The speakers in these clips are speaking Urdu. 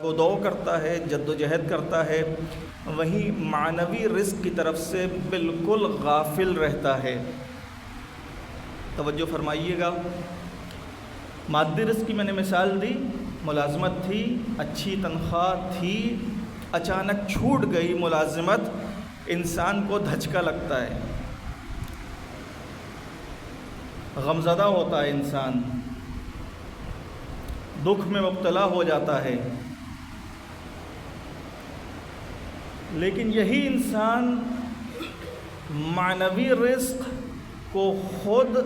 کو دو کرتا ہے، جد و جہد کرتا ہے، وہیں معنوی رزق کی طرف سے بالکل غافل رہتا ہے۔ توجہ فرمائیے گا، مادی رزق کی میں نے مثال دی، ملازمت تھی، اچھی تنخواہ تھی، اچانک چھوٹ گئی ملازمت، انسان کو دھچکا لگتا ہے، غمزدہ ہوتا ہے، انسان دکھ میں مبتلا ہو جاتا ہے۔ لیکن یہی انسان معنوی رزق کو خود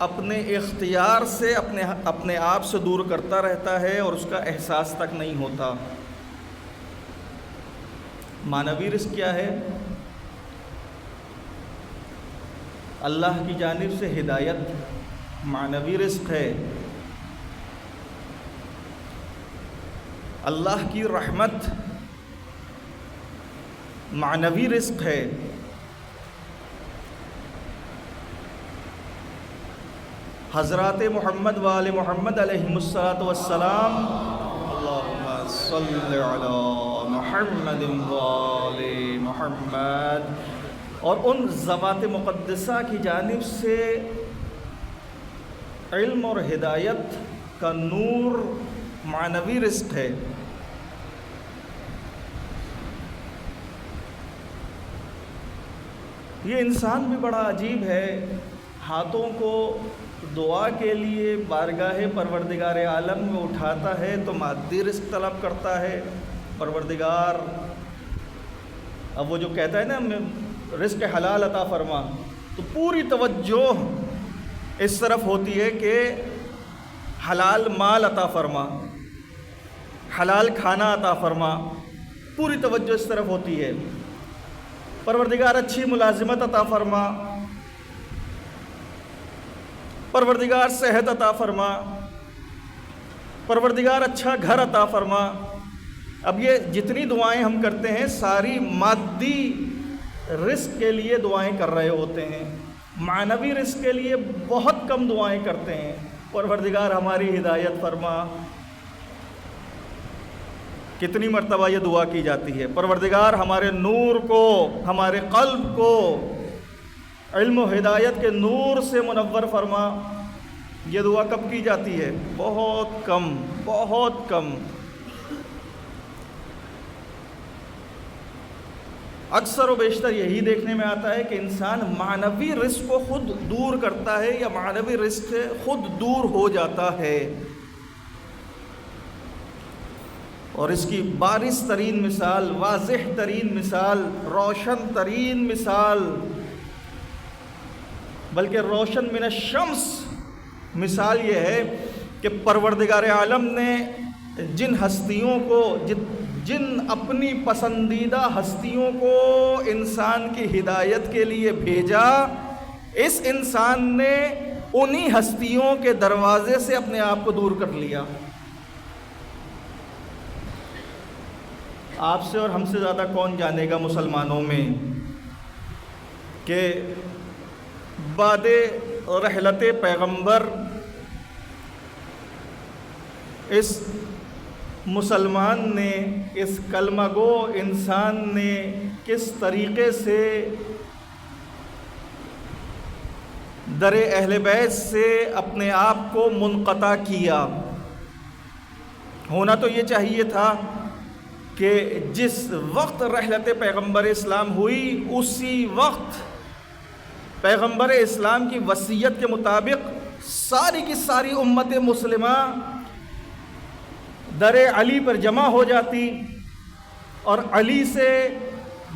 اپنے اختیار سے اپنے آپ سے دور کرتا رہتا ہے اور اس کا احساس تک نہیں ہوتا۔ معنوی رزق کیا ہے؟ اللہ کی جانب سے ہدایت معنوی رزق ہے، اللہ کی رحمت معنوی رزق ہے، حضرات محمد وآل محمد علیہم الصلاۃ والسلام، اللہم صل علی محمد وآل محمد، اور ان ذوات مقدسہ کی جانب سے علم اور ہدایت کا نور معنوی رزق ہے۔ یہ انسان بھی بڑا عجیب ہے، ہاتھوں کو دعا کے لیے بارگاہ پروردگار عالم میں اٹھاتا ہے تو مادی رزق طلب کرتا ہے، پروردگار اب وہ جو کہتا ہے نا رزق حلال عطا فرما، تو پوری توجہ اس طرف ہوتی ہے کہ حلال مال عطا فرما، حلال کھانا عطا فرما، پوری توجہ اس طرف ہوتی ہے۔ پروردگار اچھی ملازمت عطا فرما، پروردگار صحت عطا فرما، پروردگار اچھا گھر عطا فرما۔ اب یہ جتنی دعائیں ہم کرتے ہیں ساری مادی رزق کے لیے دعائیں کر رہے ہوتے ہیں، معنوی رزق کے لیے بہت کم دعائیں کرتے ہیں، پروردگار ہماری ہدایت فرما۔ کتنی مرتبہ یہ دعا کی جاتی ہے، پروردگار ہمارے نور کو، ہمارے قلب کو علم و ہدایت کے نور سے منور فرما۔ یہ دعا کب کی جاتی ہے؟ بہت کم، بہت کم۔ اکثر و بیشتر یہی دیکھنے میں آتا ہے کہ انسان معنوی رزق کو خود دور کرتا ہے یا معنوی رزق سے خود دور ہو جاتا ہے، اور اس کی بارز ترین مثال، واضح ترین مثال، روشن ترین مثال، بلکہ روشن من الشمس مثال یہ ہے کہ پروردگار عالم نے جن ہستیوں کو، جن اپنی پسندیدہ ہستیوں کو انسان کی ہدایت کے لیے بھیجا، اس انسان نے انہی ہستیوں کے دروازے سے اپنے آپ کو دور کر لیا۔ آپ سے اور ہم سے زیادہ کون جانے گا مسلمانوں میں کہ بعد رحلت پیغمبر اس مسلمان نے، اس کلمہ گو انسان نے کس طریقے سے در اہل بیت سے اپنے آپ کو منقطع کیا۔ ہونا تو یہ چاہیے تھا کہ جس وقت رحلت پیغمبر اسلام ہوئی اسی وقت پیغمبر اسلام کی وصیت کے مطابق ساری کی ساری امت مسلمہ در علی پر جمع ہو جاتی اور علی سے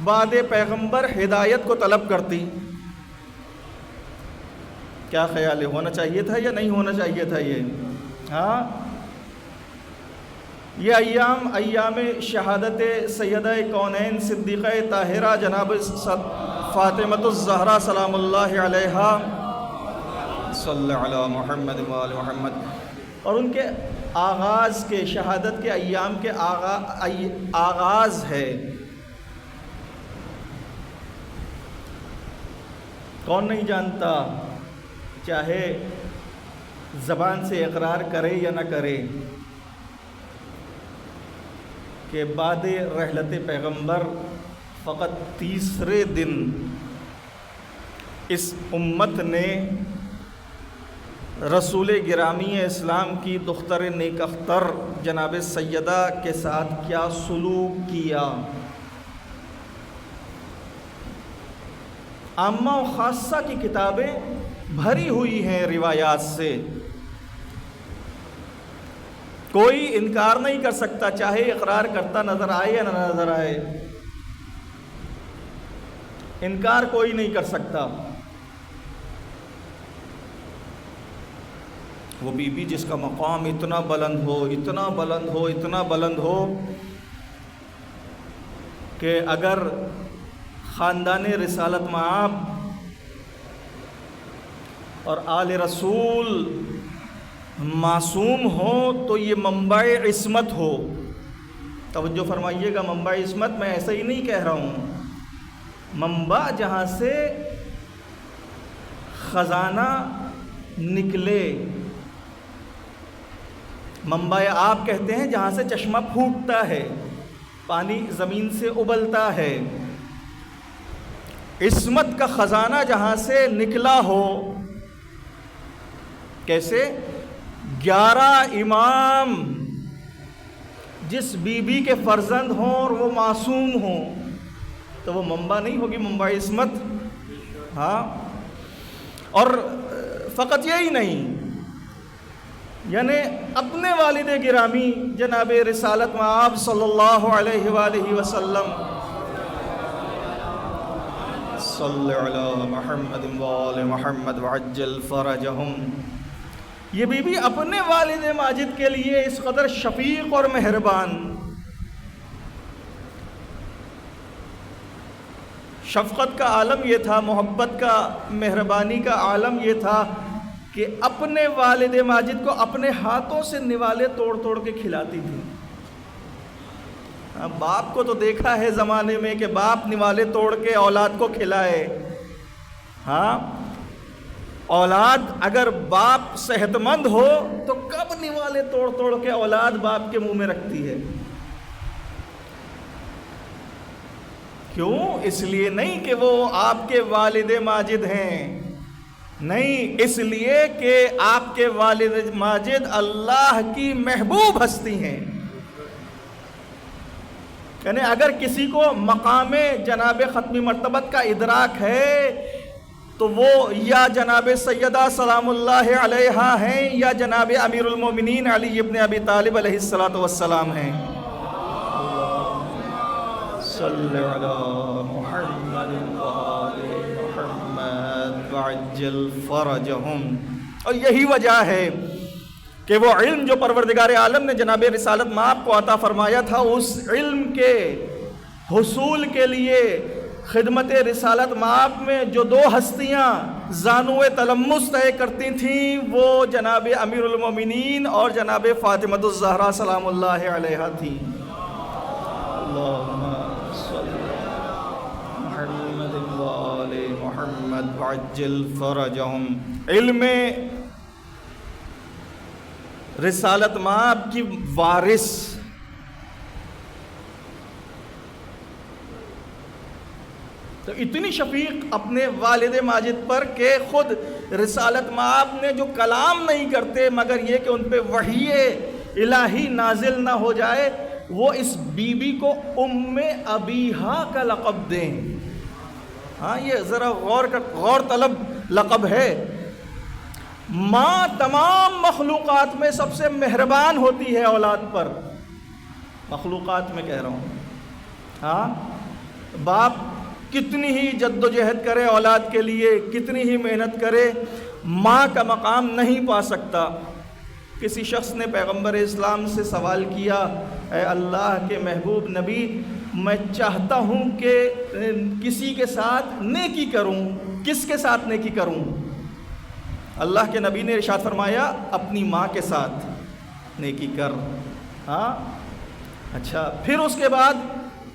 بعد پیغمبر ہدایت کو طلب کرتی۔ کیا خیال ہے، ہونا چاہیے تھا یا نہیں ہونا چاہیے تھا یہ؟ ہاں، یہ ایام شہادت سیدہ کونین صدیقہ طاہرہ جناب فاطمۃ الزہرا سلام اللہ علیہا، صلی علی محمد وآل محمد، اور ان کے آغاز کے، شہادت کے ایام کے آغاز ہے۔ کون نہیں جانتا، چاہے زبان سے اقرار کرے یا نہ کرے، کہ بعد رحلت پیغمبر فقط تیسرے دن اس امت نے رسول گرامی اسلام کی دختر نیک اختر جناب سیدہ کے ساتھ کیا سلوک کیا۔ عامہ و خاصہ کی کتابیں بھری ہوئی ہیں روایات سے، کوئی انکار نہیں کر سکتا، چاہے اقرار کرتا نظر آئے یا نہ نظر آئے، انکار کوئی نہیں کر سکتا۔ وہ بی بی جس کا مقام اتنا بلند ہو، اتنا بلند ہو، اتنا بلند ہو کہ اگر خاندان رسالت مآب اور آل رسول معصوم ہو تو یہ منبع عصمت ہو۔ توجہ فرمائیے گا، منبع عصمت میں ایسے ہی نہیں کہہ رہا ہوں، منبع جہاں سے خزانہ نکلے، منبع آپ کہتے ہیں جہاں سے چشمہ پھوٹتا ہے، پانی زمین سے ابلتا ہے۔ عصمت کا خزانہ جہاں سے نکلا ہو، کیسے؟ 11 امام جس بی بی کے فرزند ہوں اور وہ معصوم ہوں تو وہ منبع نہیں ہوگی، منبع عصمت؟ ہاں، اور فقط یہی نہیں، یعنی اپنے والد گرامی جناب رسالت مآب صلی اللہ علیہ وآلہ وسلم، صلی علی محمد وآل محمد وعجل فرجہم، یہ بی بی اپنے والد ماجد کے لیے اس قدر شفیق اور مہربان، شفقت کا عالم یہ تھا، محبت کا، مہربانی کا عالم یہ تھا کہ اپنے والد ماجد کو اپنے ہاتھوں سے نوالے توڑ توڑ کے کھلاتی تھی۔ باپ کو تو دیکھا ہے زمانے میں کہ باپ نوالے توڑ کے اولاد کو کھلائے، ہاں، اولاد اگر باپ صحت مند ہو تو کب نوالے توڑ توڑ کے اولاد باپ کے منہ میں رکھتی ہے؟ کیوں؟ اس لیے نہیں کہ وہ آپ کے والد ماجد ہیں، نہیں، اس لیے کہ آپ کے والد ماجد اللہ کی محبوب ہستی ہیں۔ یعنی اگر کسی کو مقام جناب ختمی مرتبت کا ادراک ہے تو وہ یا جناب سیدہ سلام اللہ علیہا ہیں یا جناب امیر المومنین علی ابن ابی طالب علیہ السلام ہیں۔ صلی علی محمد وآل محمد وعجل فرجہم۔ اور یہی وجہ ہے کہ وہ علم جو پروردگار عالم نے جناب رسالت مآب کو عطا فرمایا تھا، اس علم کے حصول کے لیے خدمت رسالت مآب میں جو 2 ہستیاں زانو تلمس طے کرتی تھیں وہ جناب امیر المومنین اور جناب فاطمۃ الزہرا سلام اللہ علیہا تھیں۔ اللہم صلی محمد وآل محمد وعجل فرجہم۔ علم رسالت مآب کی وارث، تو اتنی شفیق اپنے والد ماجد پر کہ خود رسالت مآب نے جو کلام نہیں کرتے مگر یہ کہ ان پہ وحی الہی نازل نہ ہو جائے، وہ اس بی بی کو ام ابیہا کا لقب دیں۔ ہاں، یہ ذرا غور طلب لقب ہے۔ ماں تمام مخلوقات میں سب سے مہربان ہوتی ہے اولاد پر، مخلوقات میں کہہ رہا ہوں۔ ہاں، باپ کتنی ہی جد و جہد کرے اولاد کے لیے، کتنی ہی محنت کرے، ماں کا مقام نہیں پا سکتا۔ کسی شخص نے پیغمبر اسلام سے سوال کیا، اے اللہ کے محبوب نبی، میں چاہتا ہوں کہ کسی کے ساتھ نیکی کروں، کس کے ساتھ نیکی کروں؟ اللہ کے نبی نے ارشاد فرمایا، اپنی ماں کے ساتھ نیکی کر۔ ہاں، اچھا، پھر اس کے بعد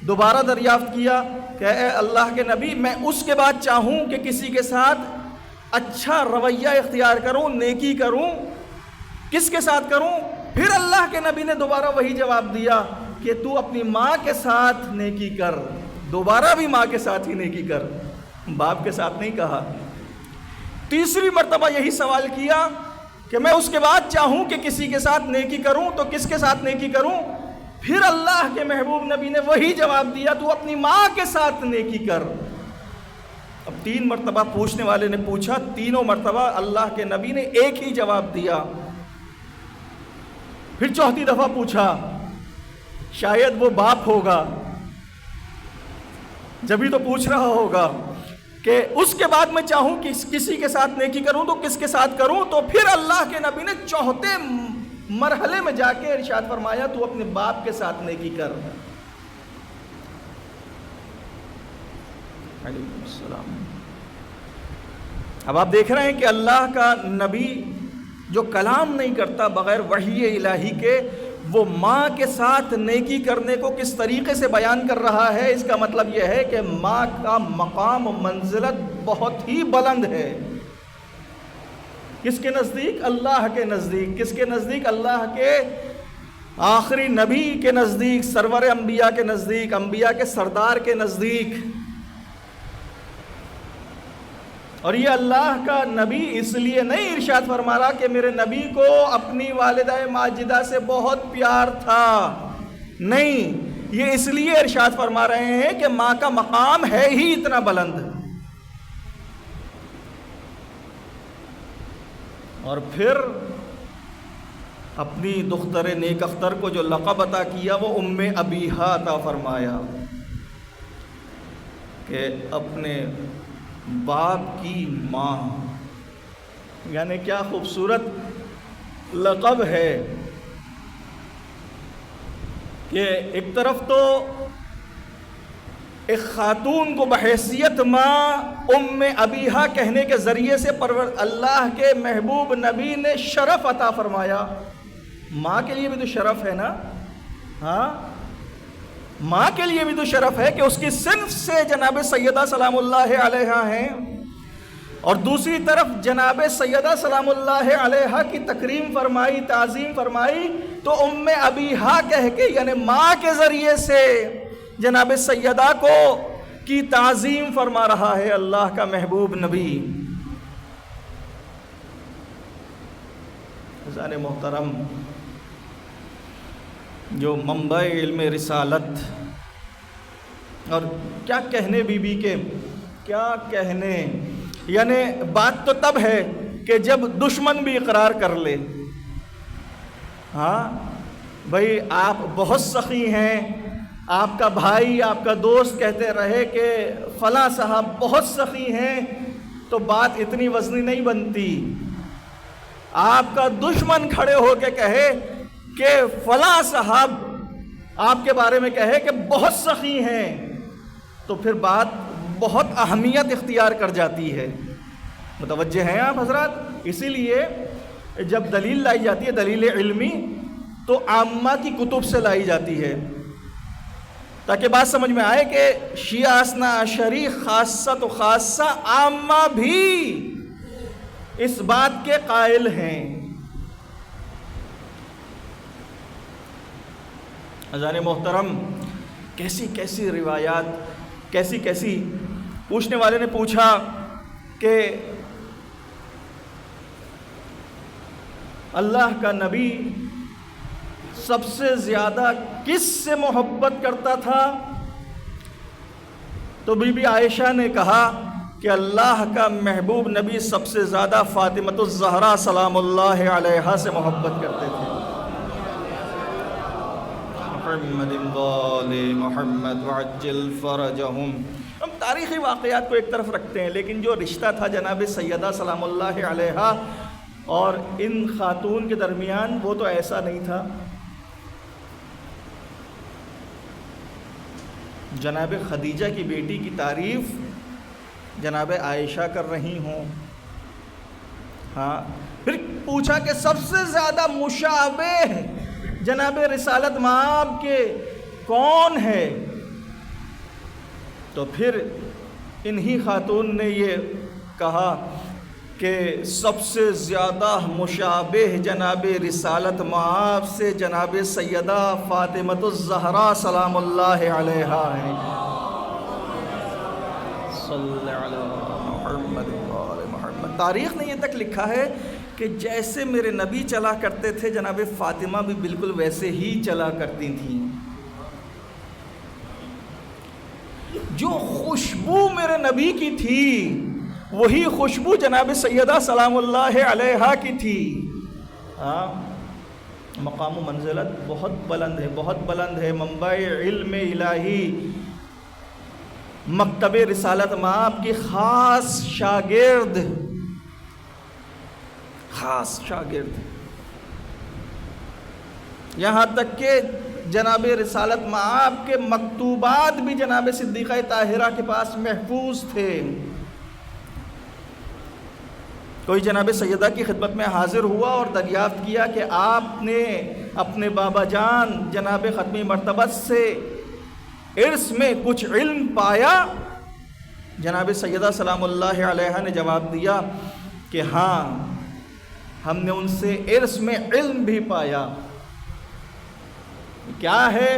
دوبارہ دریافت کیا کہ اے اللہ کے نبی، میں اس کے بعد چاہوں کہ کسی کے ساتھ اچھا رویہ اختیار کروں، نیکی کروں، کس کے ساتھ کروں؟ پھر اللہ کے نبی نے دوبارہ وہی جواب دیا کہ تو اپنی ماں کے ساتھ نیکی کر، دوبارہ بھی ماں کے ساتھ ہی نیکی کر، باپ کے ساتھ نہیں کہا۔ تیسری مرتبہ یہی سوال کیا کہ میں اس کے بعد چاہوں کہ کسی کے ساتھ نیکی کروں تو کس کے ساتھ نیکی کروں؟ پھر اللہ کے محبوب نبی نے وہی جواب دیا، تو اپنی ماں کے ساتھ نیکی کر۔ اب 3 مرتبہ پوچھنے والے نے پوچھا، تینوں مرتبہ اللہ کے نبی نے ایک ہی جواب دیا۔ پھر چوتھی دفعہ پوچھا، شاید وہ باپ ہوگا، جبھی تو پوچھ رہا ہوگا کہ اس کے بعد میں چاہوں کہ کسی کے ساتھ نیکی کروں تو کس کے ساتھ کروں؟ تو پھر اللہ کے نبی نے چوتھے مرحلے میں جا کے ارشاد فرمایا، تو اپنے باپ کے ساتھ نیکی کر۔ علیکم السلام۔ اب آپ دیکھ رہے ہیں کہ اللہ کا نبی جو کلام نہیں کرتا بغیر وحی الہی کے، وہ ماں کے ساتھ نیکی کرنے کو کس طریقے سے بیان کر رہا ہے۔ اس کا مطلب یہ ہے کہ ماں کا مقام و منزلت بہت ہی بلند ہے۔ کس کے نزدیک؟ اللہ کے نزدیک۔ کس کے نزدیک؟ اللہ کے آخری نبی کے نزدیک، سرور انبیاء کے نزدیک، انبیاء کے سردار کے نزدیک۔ اور یہ اللہ کا نبی اس لیے نہیں ارشاد فرما رہا کہ میرے نبی کو اپنی والدہ ماجدہ سے بہت پیار تھا، نہیں، یہ اس لیے ارشاد فرما رہے ہیں کہ ماں کا مقام ہے ہی اتنا بلند۔ اور پھر اپنی دختر نیک اختر کو جو لقب عطا کیا وہ ام ابیہا عطا فرمایا، کہ اپنے باپ کی ماں، یعنی کیا خوبصورت لقب ہے کہ ایک طرف تو ایک خاتون کو بحیثیت ماں ام ابیہا کہنے کے ذریعے سے اللہ کے محبوب نبی نے شرف عطا فرمایا۔ ماں کے لیے بھی تو شرف ہے نا، ہاں، ماں کے لیے بھی تو شرف ہے کہ اس کی صنف سے جناب سیدہ سلام اللہ علیہا ہیں، اور دوسری طرف جناب سیدہ سلام اللہ علیہا کی تکریم فرمائی، تعظیم فرمائی، تو ام ابیہا کہہ کے یعنی ماں کے ذریعے سے جناب سیدہ کو کی تعظیم فرما رہا ہے اللہ کا محبوب نبی۔ عزیزان محترم، جو منبع علم رسالت، اور کیا کہنے بی بی کے، کیا کہنے، یعنی بات تو تب ہے کہ جب دشمن بھی اقرار کر لے، ہاں بھئی آپ بہت سخی ہیں، آپ کا بھائی، آپ کا دوست کہتے رہے کہ فلاں صاحب بہت سخی ہیں، تو بات اتنی وزنی نہیں بنتی۔ آپ کا دشمن کھڑے ہو کے کہے کہ فلاں صاحب آپ کے بارے میں کہے کہ بہت سخی ہیں، تو پھر بات بہت اہمیت اختیار کر جاتی ہے۔ متوجہ ہیں آپ حضرات؟ اسی لیے جب دلیل لائی جاتی ہے، دلیل علمی، تو عامہ کی کتب سے لائی جاتی ہے، تاکہ بات سمجھ میں آئے کہ شیعہ اثنا عشری خاصہ تو خاصہ عامہ بھی اس بات کے قائل ہیں۔ عزیزان محترم، کیسی کیسی روایات، کیسی کیسی، پوچھنے والے نے پوچھا کہ اللہ کا نبی سب سے زیادہ کس سے محبت کرتا تھا؟ تو بی بی عائشہ نے کہا کہ اللہ کا محبوب نبی سب سے زیادہ فاطمۃ الزہرا سلام اللہ علیہا سے محبت کرتے تھے۔ محمد وعجل فرجہم۔ ہم تاریخی واقعات کو ایک طرف رکھتے ہیں، لیکن جو رشتہ تھا جناب سیدہ سلام اللہ علیہا اور ان خاتون کے درمیان، وہ تو ایسا نہیں تھا جناب خدیجہ کی بیٹی کی تعریف جناب عائشہ کر رہی ہوں۔ ہاں، پھر پوچھا کہ سب سے زیادہ مشابہ جناب رسالت مآب کے کون ہے؟ تو پھر انہی خاتون نے یہ کہا کہ جناب سیدہ سلام اللہ علیہا کہ سب سے زیادہ مشابہ جناب رسالت مآب سے جناب سیدہ فاطمۃ الزہرا سلام اللہ علیہا ہے۔ صلی علی محمد وآل محمد۔ تاریخ نے یہ تک لکھا ہے کہ جیسے میرے نبی چلا کرتے تھے جناب فاطمہ بھی بالکل ویسے ہی چلا کرتی تھیں۔ جو خوشبو میرے نبی کی تھی وہی خوشبو جناب سیدہ سلام اللہ علیہا کی تھی۔ مقام و منزلت بہت بلند ہے، بہت بلند ہے۔ منبع علم الہی، مکتب رسالت مآب کی خاص شاگرد، خاص شاگرد، یہاں تک کہ جناب رسالت مآب کے مکتوبات بھی جناب صدیقہ طاہرہ کے پاس محفوظ تھے۔ کوئی جناب سیدہ کی خدمت میں حاضر ہوا اور دریافت کیا کہ آپ نے اپنے بابا جان جناب ختمی مرتبت سے ارث میں کچھ علم پایا؟ جناب سیدہ سلام اللہ علیہا نے جواب دیا کہ ہاں، ہم نے ان سے ارث میں علم بھی پایا۔ کیا ہے؟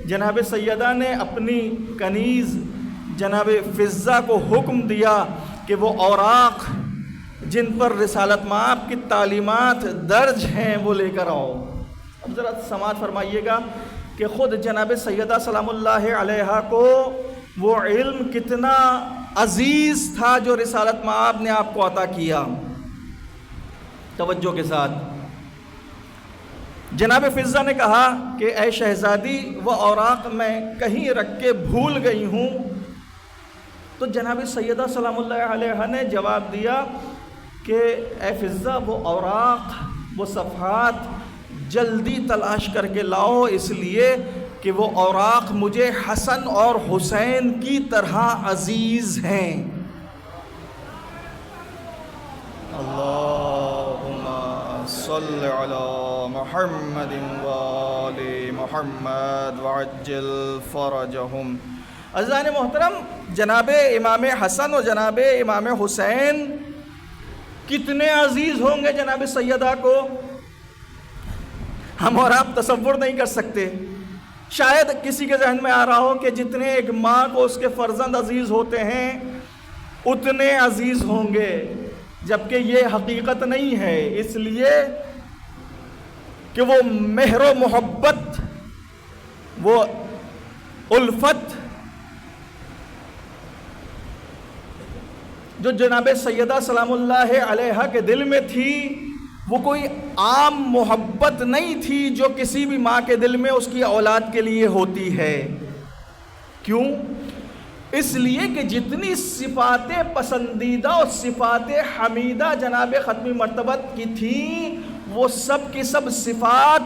جناب سیدہ نے اپنی کنیز جناب فضہ کو حکم دیا کہ وہ اوراق جن پر رسالت مآب کی تعلیمات درج ہیں وہ لے کر آؤ۔ اب ذرا سماعت فرمائیے گا کہ خود جناب سیدہ سلام اللہ علیہا کو وہ علم کتنا عزیز تھا جو رسالت مآب نے آپ کو عطا کیا۔ توجہ کے ساتھ جناب فضہ نے کہا کہ اے شہزادی، وہ اوراق میں کہیں رکھ کے بھول گئی ہوں۔ تو جناب سیدہ سلام اللہ علیہا نے جواب دیا کہ اے فضہ، وہ اوراق، وہ صفحات جلدی تلاش کر کے لاؤ، اس لیے کہ وہ اوراق مجھے حسن اور حسین کی طرح عزیز ہیں۔ اللہم صلی علی محمد وآل محمد وعجل فرجہم۔ عزیزان محترم، جناب امام حسن اور جناب امام حسین کتنے عزیز ہوں گے جناب سیدہ کو، ہم اور آپ تصور نہیں کر سکتے۔ شاید کسی کے ذہن میں آ رہا ہو کہ جتنے ایک ماں کو اس کے فرزند عزیز ہوتے ہیں اتنے عزیز ہوں گے، جبکہ یہ حقیقت نہیں ہے، اس لیے کہ وہ مہر و محبت، وہ الفت جو جناب سیدہ سلام اللہ علیہا کے دل میں تھی، وہ کوئی عام محبت نہیں تھی جو کسی بھی ماں کے دل میں اس کی اولاد کے لیے ہوتی ہے۔ کیوں؟ اس لیے کہ جتنی صفات پسندیدہ اور صفات حمیدہ جناب ختمی مرتبت کی تھیں، وہ سب کی سب صفات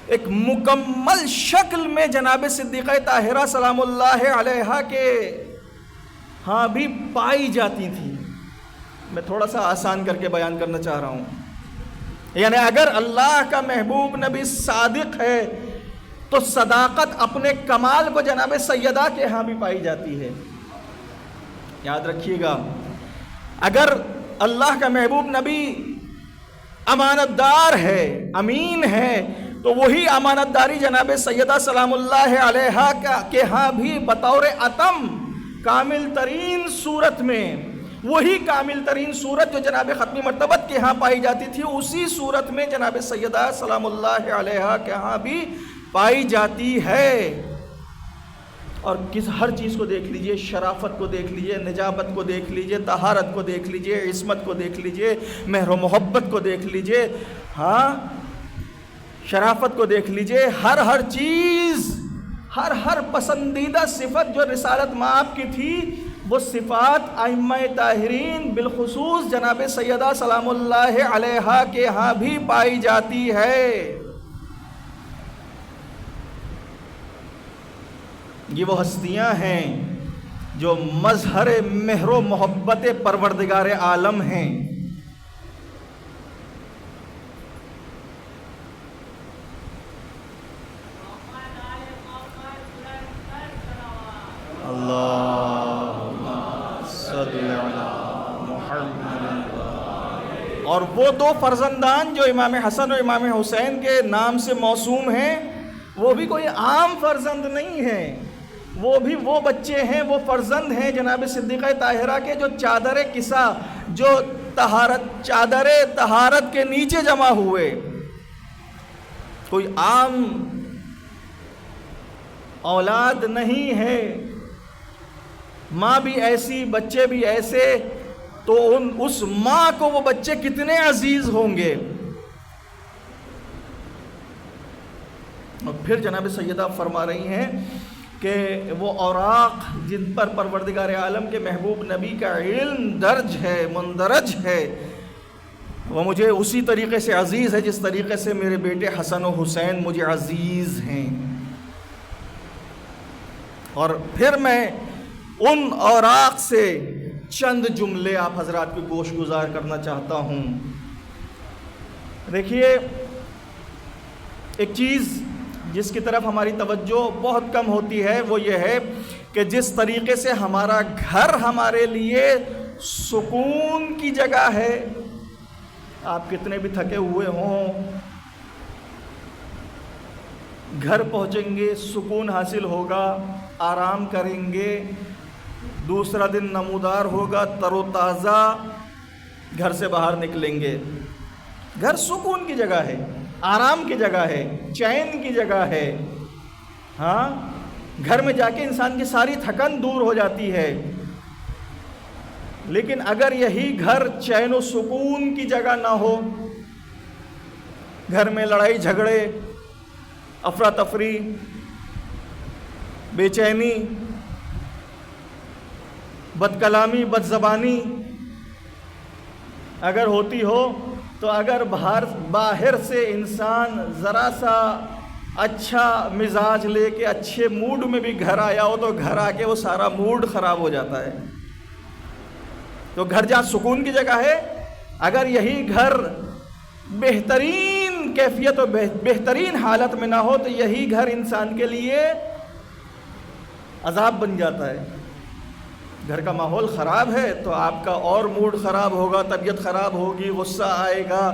ایک مکمل شکل میں جناب صدیقہ طاہرہ سلام اللہ علیہا کے ہاں بھی پائی جاتی تھی۔ میں تھوڑا سا آسان کر کے بیان کرنا چاہ رہا ہوں، یعنی اگر اللہ کا محبوب نبی صادق ہے تو صداقت اپنے کمال کو جناب سیدہ کے ہاں بھی پائی جاتی ہے۔ یاد رکھیے گا، اگر اللہ کا محبوب نبی امانت دار ہے، امین ہے، تو وہی امانت داری جناب سیدہ سلام اللہ علیہا کے ہاں بھی بطور اتم کامل ترین صورت میں، وہی کامل ترین صورت جو جناب ختمی مرتبت کے ہاں پائی جاتی تھی، اسی صورت میں جناب سیدہ سلام اللہ علیہا کے ہاں بھی پائی جاتی ہے۔ اور ہر چیز کو دیکھ لیجئے، شرافت کو دیکھ لیجئے، نجابت کو دیکھ لیجئے، طہارت کو دیکھ لیجئے، عصمت کو دیکھ لیجئے، مہر و محبت کو دیکھ لیجئے، ہاں شرافت کو دیکھ لیجئے، ہر چیز، ہر پسندیدہ صفت جو رسالت مآب کی تھی، وہ صفات ائمہ طاہرین بالخصوص جناب سیدہ سلام اللہ علیہا کے ہاں بھی پائی جاتی ہے۔ یہ وہ ہستیاں ہیں جو مظہر مہر و محبت پروردگار عالم ہیں۔ اللہم صلی علی محمد اور وہ دو فرزندان جو امام حسن اور امام حسین کے نام سے موسوم ہیں وہ بھی کوئی عام فرزند نہیں ہیں، وہ بھی وہ بچے ہیں، وہ فرزند ہیں جناب صدیقہ طاہرہ کے جو چادر کسا، جو چادر طہارت کے نیچے جمع ہوئے، کوئی عام اولاد نہیں ہے۔ ماں بھی ایسی، بچے بھی ایسے، تو اس ماں کو وہ بچے کتنے عزیز ہوں گے۔ اور پھر جناب سیدہ فرما رہی ہیں کہ وہ اوراق جن پر پروردگار عالم کے محبوب نبی کا علم درج ہے، مندرج ہے، وہ مجھے اسی طریقے سے عزیز ہے جس طریقے سے میرے بیٹے حسن و حسین مجھے عزیز ہیں۔ اور پھر میں ان اوراق سے چند جملے آپ حضرات کی گوش گزار کرنا چاہتا ہوں۔ دیکھیے، ایک چیز جس کی طرف ہماری توجہ بہت کم ہوتی ہے وہ یہ ہے کہ جس طریقے سے ہمارا گھر ہمارے لیے سکون کی جگہ ہے، آپ کتنے بھی تھکے ہوئے ہوں، گھر پہنچیں گے سکون حاصل ہوگا، آرام کریں گے، دوسرا دن نمودار ہوگا، تر و تازہ گھر سے باہر نکلیں گے۔ گھر سکون کی جگہ ہے، آرام کی جگہ ہے، چین کی جگہ ہے۔ ہاں، گھر میں جا کے انسان کی ساری تھکن دور ہو جاتی ہے۔ لیکن اگر یہی گھر چین و سکون کی جگہ نہ ہو، گھر میں لڑائی جھگڑے، افراتفری، بے چینی، بد کلامی، بد زبانی اگر ہوتی ہو، تو اگر باہر سے انسان ذرا سا اچھا مزاج لے کے اچھے موڈ میں بھی گھر آیا ہو تو گھر آ کے وہ سارا موڈ خراب ہو جاتا ہے۔ تو گھر جہاں سکون کی جگہ ہے، اگر یہی گھر بہترین کیفیت و بہترین حالت میں نہ ہو تو یہی گھر انسان کے لیے عذاب بن جاتا ہے۔ گھر کا ماحول خراب ہے تو آپ کا اور موڈ خراب ہوگا، طبیعت خراب ہوگی، غصہ آئے گا،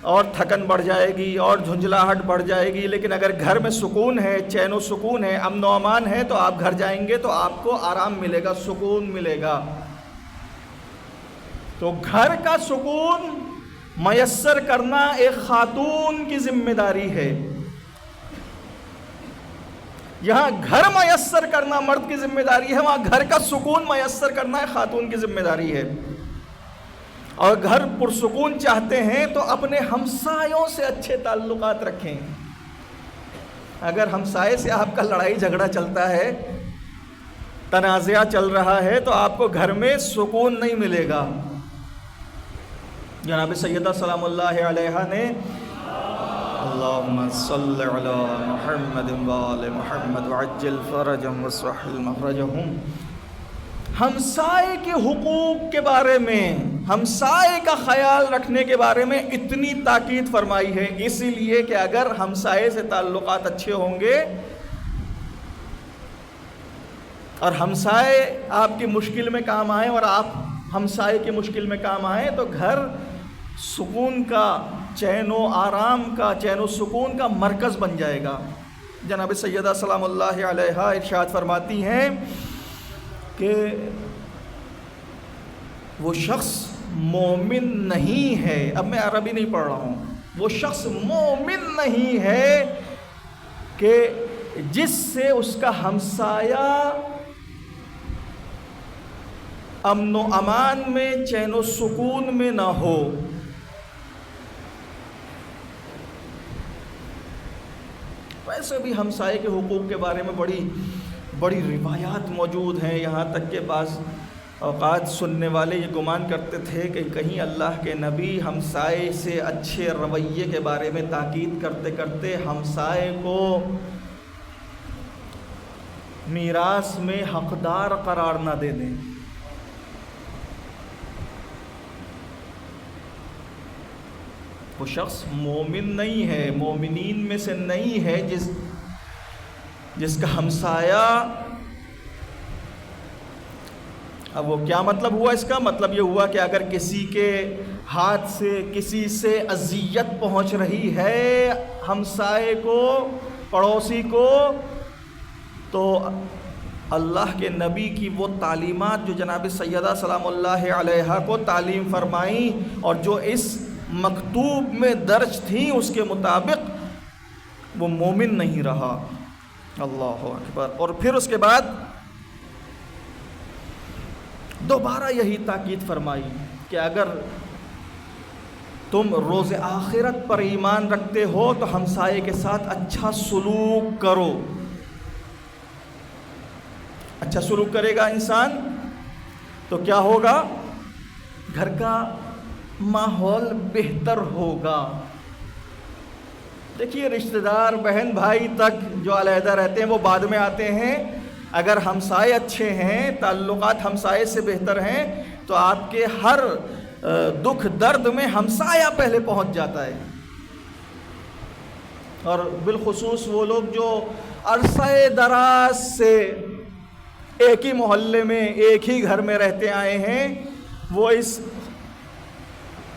اور تھکن بڑھ جائے گی، اور جھنجھلاہٹ بڑھ جائے گی۔ لیکن اگر گھر میں سکون ہے، چین و سکون ہے، امن و امان ہے، تو آپ گھر جائیں گے تو آپ کو آرام ملے گا، سکون ملے گا۔ تو گھر کا سکون میسر کرنا ایک خاتون کی ذمہ داری ہے۔ یہاں گھر میسر کرنا مرد کی ذمہ داری ہے، وہاں گھر کا سکون میسر کرنا ایک خاتون کی ذمہ داری ہے۔ اور گھر پرسکون چاہتے ہیں تو اپنے ہمسایوں سے اچھے تعلقات رکھیں۔ اگر ہمسائے سے آپ کا لڑائی جھگڑا چلتا ہے، تنازعہ چل رہا ہے، تو آپ کو گھر میں سکون نہیں ملے گا۔ جناب سیدہ سلام اللہ علیہا نے اللہم صل علی محمد وآل محمد وعجل فرجہم وسہل مخرجہم، ہمسائے کے حقوق کے بارے میں، ہمسائے کا خیال رکھنے کے بارے میں اتنی تاکید فرمائی ہے، اسی لیے کہ اگر ہمسائے سے تعلقات اچھے ہوں گے اور ہمسائے آپ کی مشکل میں کام آئیں اور آپ ہمسائے کی مشکل میں کام آئیں تو گھر سکون کا، چین و آرام کا، چین و سکون کا مرکز بن جائے گا۔ جناب سیدہ سلام اللہ علیہا ارشاد فرماتی ہیں کہ وہ شخص مومن نہیں ہے، اب میں عربی نہیں پڑھ رہا ہوں، وہ شخص مومن نہیں ہے کہ جس سے اس کا ہمسایہ امن و امان میں، چین و سکون میں نہ ہو۔ ویسے بھی ہمسائے کے حقوق کے بارے میں بڑی روایات موجود ہیں، یہاں تک کہ بعض اوقات سننے والے یہ گمان کرتے تھے کہ کہیں اللہ کے نبی ہمسائے سے اچھے رویے کے بارے میں تاکید کرتے کرتے ہمسائے کو میراث میں حقدار قرار نہ دے دیں۔ وہ شخص مومن نہیں ہے، مومنین میں سے نہیں ہے جس کا ہمسایہ اب وہ کیا مطلب ہوا اس کا؟ مطلب یہ ہوا کہ اگر کسی کے ہاتھ سے کسی سے اذیت پہنچ رہی ہے ہمسائے کو، پڑوسی کو، تو اللہ کے نبی کی وہ تعلیمات جو جناب سیدہ سلام اللہ علیہا کو تعلیم فرمائیں اور جو اس مکتوب میں درج تھیں اس کے مطابق وہ مومن نہیں رہا۔ اللہ اکبر۔ اور پھر اس کے بعد دوبارہ یہی تاکید فرمائی کہ اگر تم روز آخرت پر ایمان رکھتے ہو تو ہمسائے کے ساتھ اچھا سلوک کرو۔ اچھا سلوک کرے گا انسان تو کیا ہوگا؟ گھر کا ماحول بہتر ہوگا۔ دیکھیے رشتہ دار بہن بھائی تک جو علیحدہ رہتے ہیں وہ بعد میں آتے ہیں، اگر ہمسائے اچھے ہیں، تعلقات ہمسائے سے بہتر ہیں تو آپ کے ہر دکھ درد میں ہمسایہ پہلے پہنچ جاتا ہے۔ اور بالخصوص وہ لوگ جو عرصہ دراز سے ایک ہی محلے میں ایک ہی گھر میں رہتے آئے ہیں، وہ اس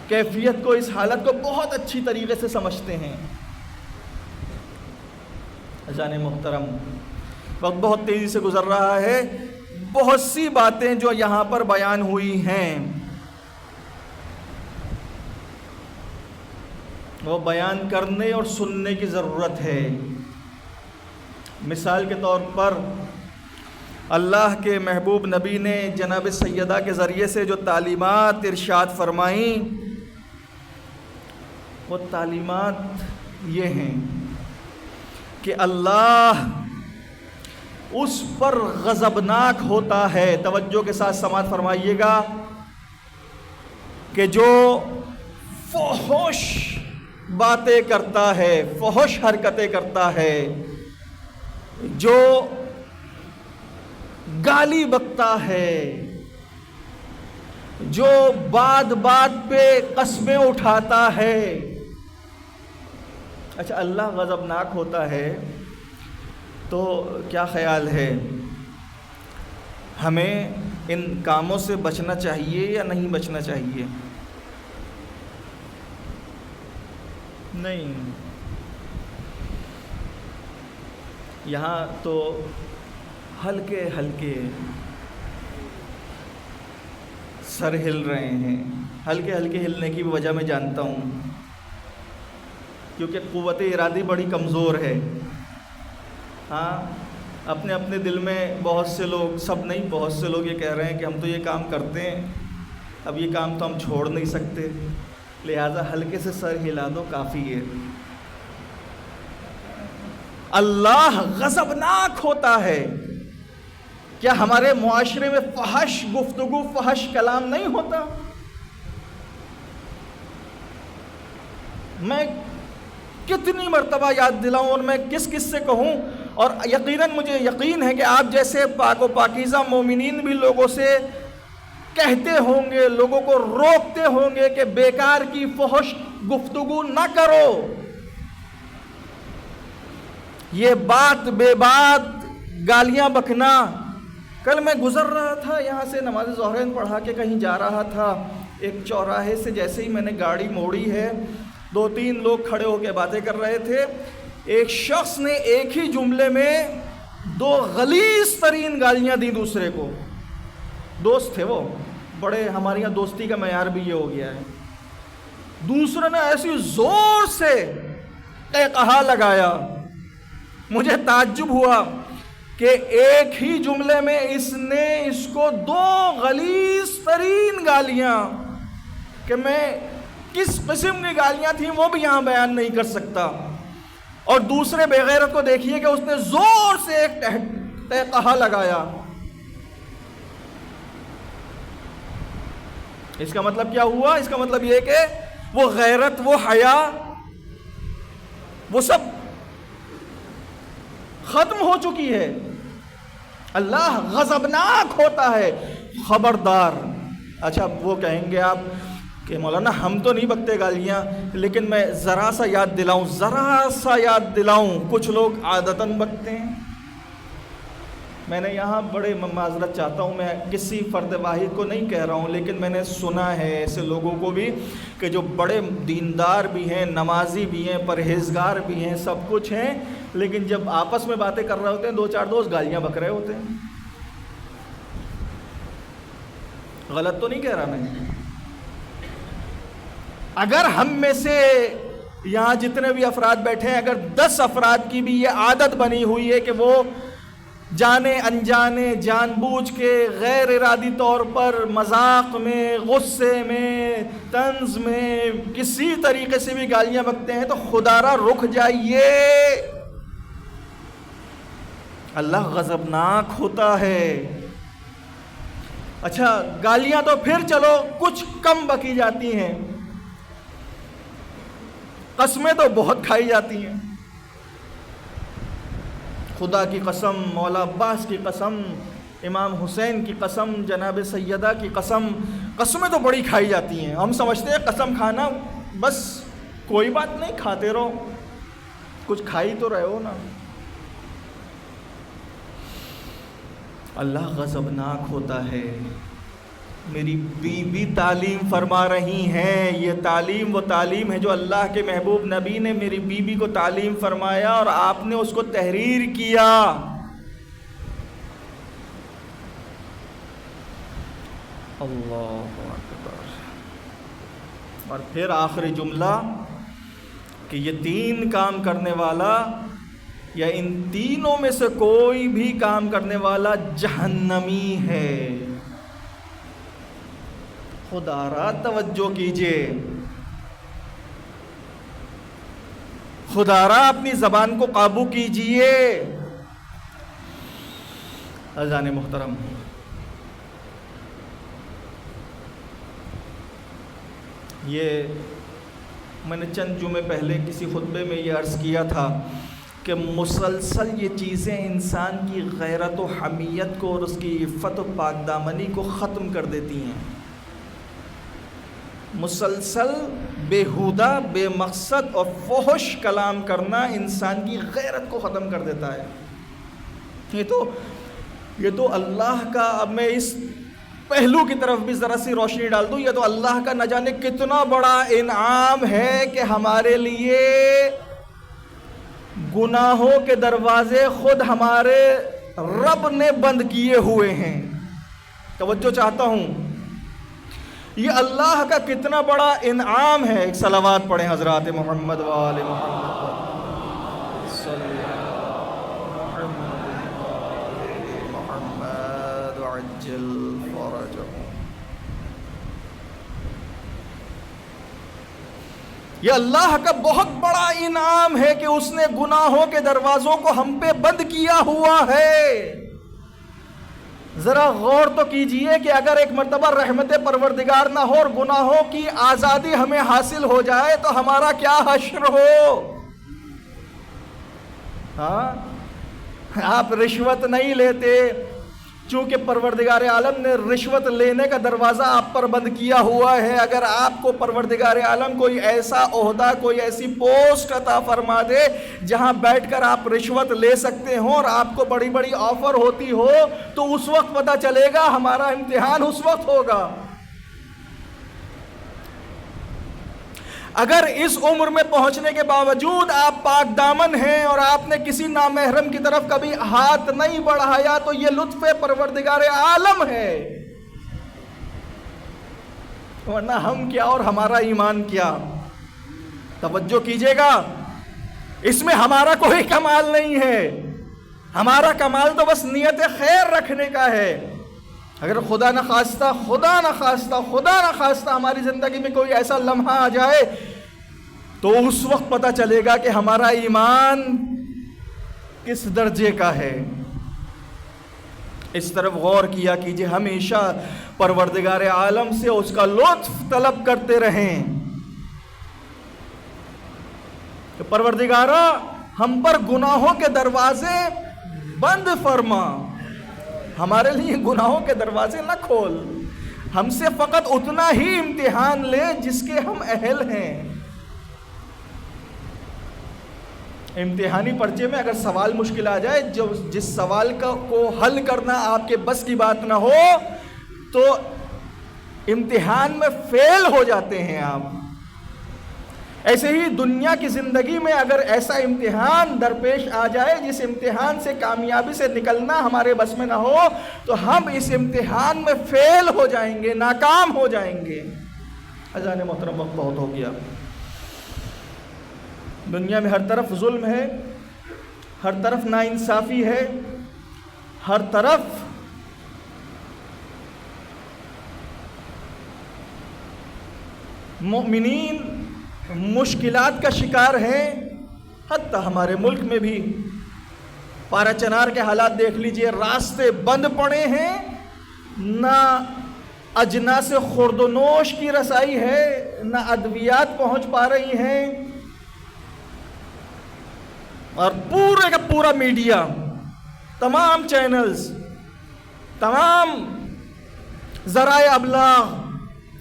کیفیت کو، اس حالت کو بہت اچھی طریقے سے سمجھتے ہیں۔ جان محترم، وقت بہت تیزی سے گزر رہا ہے، بہت سی باتیں جو یہاں پر بیان ہوئی ہیں وہ بیان کرنے اور سننے کی ضرورت ہے۔ مثال کے طور پر اللہ کے محبوب نبی نے جناب سیدہ کے ذریعے سے جو تعلیمات ارشاد فرمائیں وہ تعلیمات یہ ہیں کہ اللہ اس پر غضبناک ہوتا ہے، توجہ کے ساتھ سماعت فرمائیے گا، کہ جو فحش باتیں کرتا ہے، فحش حرکتیں کرتا ہے، جو گالی بکتا ہے، جو بات بات پہ قسمیں اٹھاتا ہے۔ اچھا اللہ غضبناک ہوتا ہے تو کیا خیال ہے ہمیں ان کاموں سے بچنا چاہیے یا نہیں بچنا چاہیے؟ نہیں، یہاں تو ہلکے ہلکے سر ہل رہے ہیں۔ ہلکے ہلکے ہلنے کی وجہ میں جانتا ہوں، کیونکہ قوت ارادی بڑی کمزور ہے۔ ہاں، اپنے اپنے دل میں بہت سے لوگ، سب نہیں، بہت سے لوگ یہ کہہ رہے ہیں کہ ہم تو یہ کام کرتے ہیں، اب یہ کام تو ہم چھوڑ نہیں سکتے، لہذا ہلکے سے سر ہلا دو کافی ہے۔ اللہ غضبناک ہوتا ہے۔ کیا ہمارے معاشرے میں فحش گفتگو، فحش کلام نہیں ہوتا؟ میں کتنی مرتبہ یاد دلاؤں اور میں کس کس سے کہوں، اور یقیناً مجھے یقین ہے کہ آپ جیسے پاک و پاکیزہ مومنین بھی لوگوں سے کہتے ہوں گے، لوگوں کو روکتے ہوں گے کہ بیکار کی فحش گفتگو نہ کرو، یہ بات بے بات گالیاں بکنا۔ کل میں گزر رہا تھا یہاں سے، نماز ظہرین پڑھا کے کہیں جا رہا تھا، ایک چوراہے سے جیسے ہی میں نے گاڑی موڑی ہے، 2-3 لوگ کھڑے ہو کے باتیں کر رہے تھے۔ ایک شخص نے ایک ہی جملے میں 2 غلیظ ترین گالیاں دی دوسرے کو۔ دوست تھے وہ، بڑے، ہمارے یہاں دوستی کا معیار بھی یہ ہو گیا ہے۔ دوسرے نے ایسی زور سے قہقہا لگایا، مجھے تعجب ہوا کہ ایک ہی جملے میں اس نے اس کو 2 غلیظ ترین گالیاں، کہ میں کس قسم کی گالیاں تھیں وہ بھی یہاں بیان نہیں کر سکتا، اور دوسرے بے غیرت کو دیکھیے کہ اس نے زور سے ایک قہقہا لگایا۔ اس کا مطلب کیا ہوا؟ اس کا مطلب یہ کہ وہ غیرت، وہ حیا، وہ سب ختم ہو چکی ہے۔ اللہ غضبناک ہوتا ہے، خبردار۔ اچھا وہ کہیں گے آپ کہ مولانا ہم تو نہیں بکتے گالیاں، لیکن میں ذرا سا یاد دلاؤں، کچھ لوگ عادتاً بکتے ہیں، میں نے یہاں بڑے معذرت چاہتا ہوں، میں کسی فرد واحد کو نہیں کہہ رہا ہوں، لیکن میں نے سنا ہے ایسے لوگوں کو بھی کہ جو بڑے دیندار بھی ہیں، نمازی بھی ہیں، پرہیزگار بھی ہیں، سب کچھ ہیں، لیکن جب آپس میں باتیں کر رہے ہوتے ہیں 2-4 دوست گالیاں بک رہے ہوتے ہیں۔ غلط تو نہیں کہہ رہا میں؟ اگر ہم میں سے یہاں جتنے بھی افراد بیٹھے ہیں، اگر 10 افراد کی بھی یہ عادت بنی ہوئی ہے کہ وہ جانے انجانے، جان بوجھ کے، غیر ارادی طور پر مذاق میں، غصے میں، طنز میں، کسی طریقے سے بھی گالیاں بکتے ہیں، تو خدا را رک جائیے، اللہ غضبناک ہوتا ہے۔ اچھا گالیاں تو پھر چلو کچھ کم بکی جاتی ہیں، قسمیں تو بہت کھائی جاتی ہیں، خدا کی قسم، مولا عباس کی قسم، امام حسین کی قسم، جناب سیدہ کی قسم، قسمیں تو بڑی کھائی جاتی ہیں۔ ہم سمجھتے ہیں قسم کھانا بس کوئی بات نہیں، کھاتے رہو، کچھ کھائی تو رہے ہو نا۔ اللہ غضبناک ہوتا ہے۔ میری بیوی تعلیم فرما رہی ہیں، یہ تعلیم وہ تعلیم ہے جو اللہ کے محبوب نبی نے میری بیوی کو تعلیم فرمایا اور آپ نے اس کو تحریر کیا۔ اللہ اکبر۔ اور پھر آخری جملہ کہ یہ 3 کام کرنے والا یا ان تینوں میں سے کوئی بھی کام کرنے والا جہنمی ہے۔ خدا را توجہ کیجئے، خدا را اپنی زبان کو قابو کیجئے۔ عزیزان محترم، یہ میں نے چند جمعے پہلے کسی خطبے میں یہ عرض کیا تھا کہ مسلسل یہ چیزیں انسان کی غیرت و حمیت کو اور اس کی عفت و پاک دامنی کو ختم کر دیتی ہیں۔ مسلسل بیہودہ، بے مقصد اور فحش کلام کرنا انسان کی غیرت کو ختم کر دیتا ہے۔ یہ تو اللہ کا، اب میں اس پہلو کی طرف بھی ذرا سی روشنی ڈال دوں، یہ تو اللہ کا نہ جانے کتنا بڑا انعام ہے کہ ہمارے لیے گناہوں کے دروازے خود ہمارے رب نے بند کیے ہوئے ہیں۔ توجہ چاہتا ہوں، یہ اللہ کا کتنا بڑا انعام ہے۔ ایک صلوات پڑھیں حضرات محمد وآل محمد، محمد عجل فرجہ۔ یہ اللہ کا بہت بڑا انعام ہے کہ اس نے گناہوں کے دروازوں کو ہم پہ بند کیا ہوا ہے۔ ذرا غور تو کیجئے کہ اگر ایک مرتبہ رحمت پروردگار نہ ہو اور گناہوں کی آزادی ہمیں حاصل ہو جائے تو ہمارا کیا حشر ہو۔ ہاں، آپ رشوت نہیں لیتے، چونکہ پروردگار عالم نے رشوت لینے کا دروازہ آپ پر بند کیا ہوا ہے۔ اگر آپ کو پروردگار عالم کوئی ایسا عہدہ، کوئی ایسی پوسٹ عطا فرما دے جہاں بیٹھ کر آپ رشوت لے سکتے ہوں اور آپ کو بڑی بڑی آفر ہوتی ہو، تو اس وقت پتہ چلے گا، ہمارا امتحان اس وقت ہوگا۔ اگر اس عمر میں پہنچنے کے باوجود آپ پاک دامن ہیں اور آپ نے کسی نامحرم کی طرف کبھی ہاتھ نہیں بڑھایا تو یہ لطف پروردگار عالم ہے، ورنہ ہم کیا اور ہمارا ایمان کیا۔ توجہ کیجئے گا، اس میں ہمارا کوئی کمال نہیں ہے، ہمارا کمال تو بس نیت خیر رکھنے کا ہے۔ اگر خدا نہ خواستہ ہماری زندگی میں کوئی ایسا لمحہ آ جائے تو اس وقت پتہ چلے گا کہ ہمارا ایمان کس درجے کا ہے۔ اس طرف غور کیا کیجئے، ہمیشہ پروردگار عالم سے اس کا لطف طلب کرتے رہیں کہ پروردگارا ہم پر گناہوں کے دروازے بند فرما، ہمارے لیے گناہوں کے دروازے نہ کھول، ہم سے فقط اتنا ہی امتحان لے جس کے ہم اہل ہیں۔ امتحانی پرچے میں اگر سوال مشکل آ جائے، جس سوال کو حل کرنا آپ کے بس کی بات نہ ہو، تو امتحان میں فیل ہو جاتے ہیں آپ۔ ایسے ہی دنیا کی زندگی میں اگر ایسا امتحان درپیش آ جائے جس امتحان سے کامیابی سے نکلنا ہمارے بس میں نہ ہو، تو ہم اس امتحان میں فیل ہو جائیں گے، ناکام ہو جائیں گے۔ عزیزان محترم، وقت بہت ہو گیا۔ دنیا میں ہر طرف ظلم ہے، ہر طرف ناانصافی ہے، ہر طرف مومنین مشکلات کا شکار ہیں۔ حتیٰ ہمارے ملک میں بھی پارا چنار کے حالات دیکھ لیجئے، راستے بند پڑے ہیں، نہ اجناس خورد و نوش کی رسائی ہے، نہ ادویات پہنچ پا رہی ہیں، اور پورے کا پورا میڈیا، تمام چینلز، تمام ذرائع ابلاغ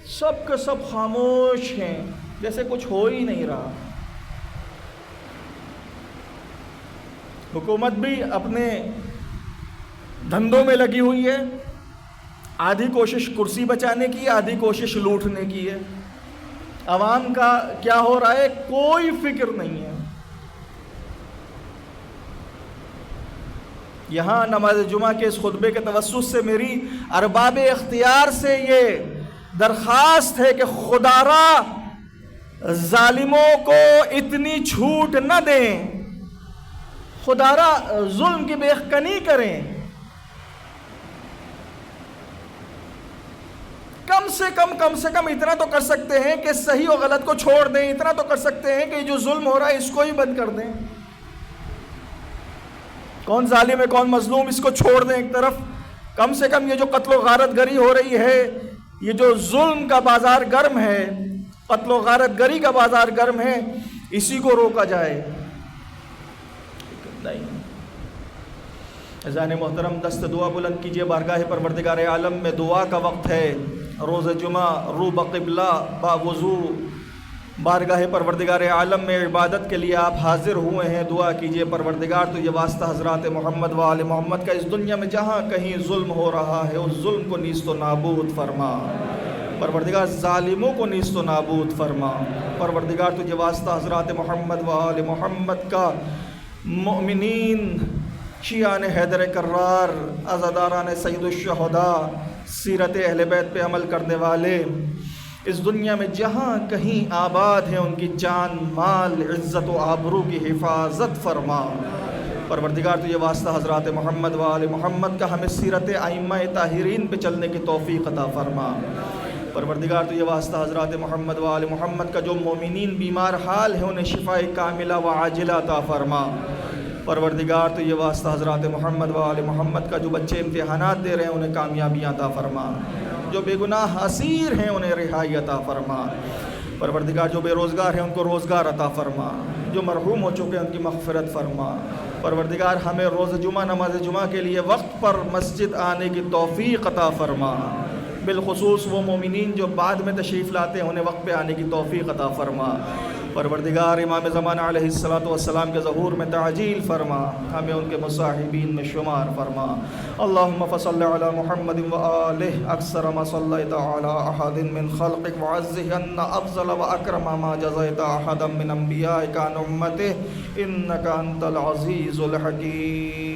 سب کے سب خاموش ہیں، جیسے کچھ ہو ہی نہیں رہا۔ حکومت بھی اپنے دھندوں میں لگی ہوئی ہے، آدھی کوشش کرسی بچانے کی، آدھی کوشش لوٹنے کی ہے۔ عوام کا کیا ہو رہا ہے کوئی فکر نہیں ہے۔ یہاں نماز جمعہ کے اس خطبے کے توسط سے میری ارباب اختیار سے یہ درخواست ہے کہ خدا را ظالموں کو اتنی چھوٹ نہ دیں، خدا را ظلم کی بیخکنی کریں، کم سے کم اتنا تو کر سکتے ہیں کہ صحیح و غلط کو چھوڑ دیں، اتنا تو کر سکتے ہیں کہ جو ظلم ہو رہا ہے اس کو ہی بند کر دیں۔ کون ظالم ہے کون مظلوم، اس کو چھوڑ دیں ایک طرف۔ کم سے کم یہ جو قتل و غارت گری ہو رہی ہے، یہ جو ظلم کا بازار گرم ہے، قتل و غارت گری کا بازار گرم ہے، اسی کو روکا جائے۔ نہیں، عزیزان محترم، دست دعا بلند کیجئے، بارگاہ پروردگار عالم میں دعا کا وقت ہے۔ روز جمعہ رو بقبلہ باوضو بارگاہ پروردگار عالم میں عبادت کے لیے آپ حاضر ہوئے ہیں۔ دعا کیجئے پروردگار تو یہ واسطہ حضرات محمد و آل محمد کا، اس دنیا میں جہاں کہیں ظلم ہو رہا ہے اس ظلم کو نیست و نابود فرما، پروردگار ظالموں کو نیست و نابود فرما۔ پروردگار تو یہ واسطہ حضرات محمد و آل محمد کا، مومنین، شیعان حیدر کرار، عزاداران سید الشہداء، سیرت اہل بیت پہ عمل کرنے والے، اس دنیا میں جہاں کہیں آباد ہیں ان کی جان، مال، عزت و آبرو کی حفاظت فرما۔ پروردگار تو یہ واسطہ حضرات محمد و آل محمد کا، ہمیں سیرت ائمہ طاہرین پہ چلنے کی توفیق عطا فرما۔ پروردگار تو یہ واسطہ حضرات محمد و آل محمد کا، جو مومنین بیمار حال ہیں انہیں شفاء کاملہ و عاجلہ عطا فرما۔ پروردگار تو یہ واسطہ حضرات محمد و آل محمد کا، جو بچے امتحانات دے رہے ہیں انہیں کامیابیاں عطا فرما، جو بے گناہ اسیر ہیں انہیں رہائی عطا فرما۔ پروردگار جو بے روزگار ہیں ان کو روزگار عطا فرما، جو مرحوم ہو چکے ہیں ان کی مغفرت فرما۔ پروردگار ہمیں روز جمعہ نماز جمعہ کے لیے وقت پر مسجد آنے کی توفیق عطا فرما، بالخصوص وہ مومنین جو بعد میں تشریف لاتے ہیں انہیں وقت پہ آنے کی توفیق عطا فرما۔ پروردگار امام زمانہ علیہ السلام کے ظہور میں تعجیل فرما، ہمیں ان کے مصاحبین میں شمار فرما۔ اللہم فصل علی محمد و آلہ اکثر ما صلیت علی احد من خلقک وعزہ ان افضل و اکرم ما جزیت احدا من انبیائک عن امتہ انک انت العزیز الحکیم۔